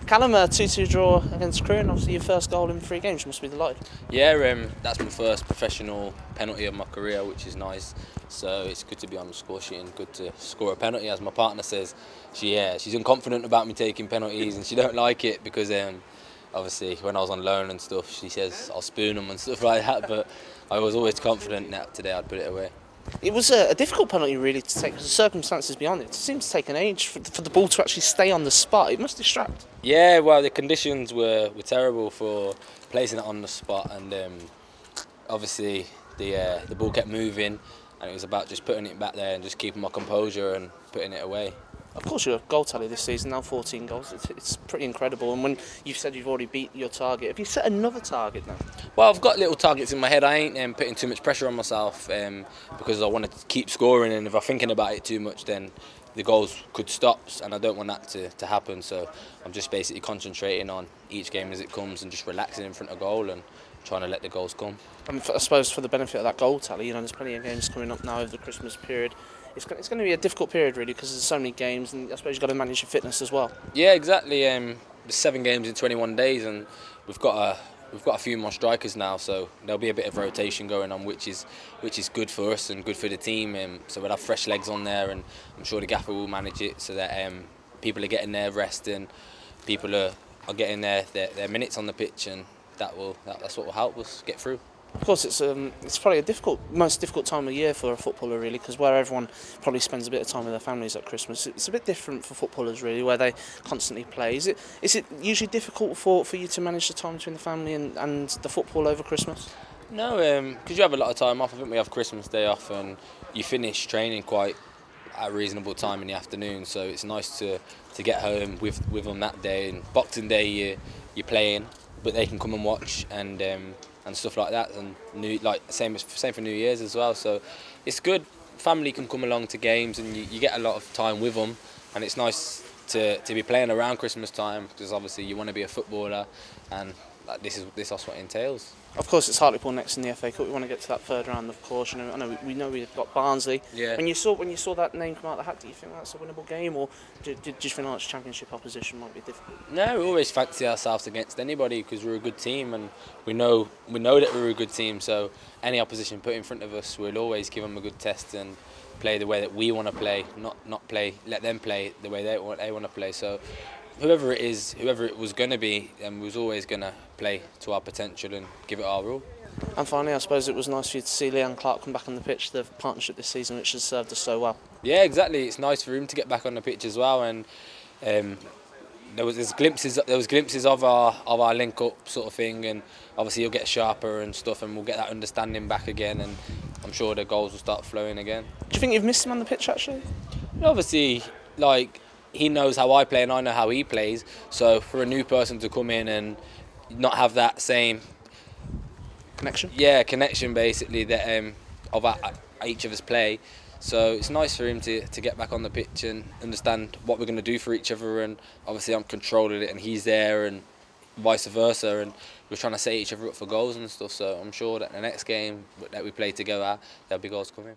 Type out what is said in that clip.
Callum, a 2-2 draw against Crewe, and obviously your first goal in 3 games. You must be delighted. Yeah, that's my first professional penalty of my career, which is nice. So it's good to be on the score sheet and good to score a penalty. As my partner says, she's unconfident about me taking penalties and she don't like it because obviously when I was on loan and stuff, she says I'll spoon them and stuff like that. But I was always confident that today I'd put it away. It was a difficult penalty really to take because the circumstances beyond it. It seems to take an age for the ball to actually stay on the spot. It must distract. Yeah, well, the conditions were terrible for placing it on the spot, and obviously the ball kept moving, and it was about just putting it back there and just keeping my composure and putting it away. Of course, you're a goal tally this season, now 14 goals. It's pretty incredible. And when you've said you've already beat your target, have you set another target now? Well, I've got little targets in my head. I ain't putting too much pressure on myself because I want to keep scoring, and if I'm thinking about it too much, then the goals could stop, and I don't want that to happen. So I'm just basically concentrating on each game as it comes and just relaxing in front of goal and trying to let the goals come. And I suppose for the benefit of that goal tally, there's plenty of games coming up now over the Christmas period. It's going to be a difficult period really because there's so many games, and I suppose you've got to manage your fitness as well. Yeah, exactly. There's 7 games in 21 days, and we've got a few more strikers now, so there'll be a bit of rotation going on, which is good for us and good for the team. So we'll have fresh legs on there, and I'm sure the gaffer will manage it so that people are getting their rest and people are getting their minutes on the pitch, and that's what will help us get through. Of course, it's probably most difficult time of year for a footballer really, because where everyone probably spends a bit of time with their families at Christmas, it's a bit different for footballers really, where they constantly play. Is it usually difficult for you to manage the time between the family and the football over Christmas? No, because you have a lot of time off. I think we have Christmas Day off, and you finish training quite at a reasonable time in the afternoon. So it's nice to get home with them that day. And Boxing Day you're playing, but they can come and watch and stuff like that, and same for New Year's as well. So it's good. Family can come along to games, and you get a lot of time with them, and it's nice to be playing around Christmas time because obviously you want to be a footballer, and this is what it entails. Of course, it's Hartlepool next in the FA Cup. We want to get to that third round, of course. I know we've got Barnsley. Yeah. When you saw that name come out of the hat, do you think that's a winnable game, or did you think that Championship opposition might be difficult? No, we always fancy ourselves against anybody because we're a good team, and we know that we're a good team. So any opposition put in front of us, we'll always give them a good test and play the way that we want to play, not let them play the way they want to play. So whoever it was going to be, we was always going to play to our potential and give it our all. And finally, I suppose it was nice for you to see Leanne Clark come back on the pitch, the partnership this season, which has served us so well. Yeah, exactly. It's nice for him to get back on the pitch as well, and there was glimpses of our link up sort of thing, and obviously he'll get sharper and stuff, and we'll get that understanding back again, and I'm sure the goals will start flowing again. Do you think you've missed him on the pitch actually? Obviously, he knows how I play and I know how he plays, so for a new person to come in and not have that same connection basically that of each of us play, so it's nice for him to get back on the pitch and understand what we're going to do for each other, and obviously I'm controlling it and he's there and vice versa, and we're trying to set each other up for goals and stuff, so I'm sure that the next game that we play together there'll be goals coming.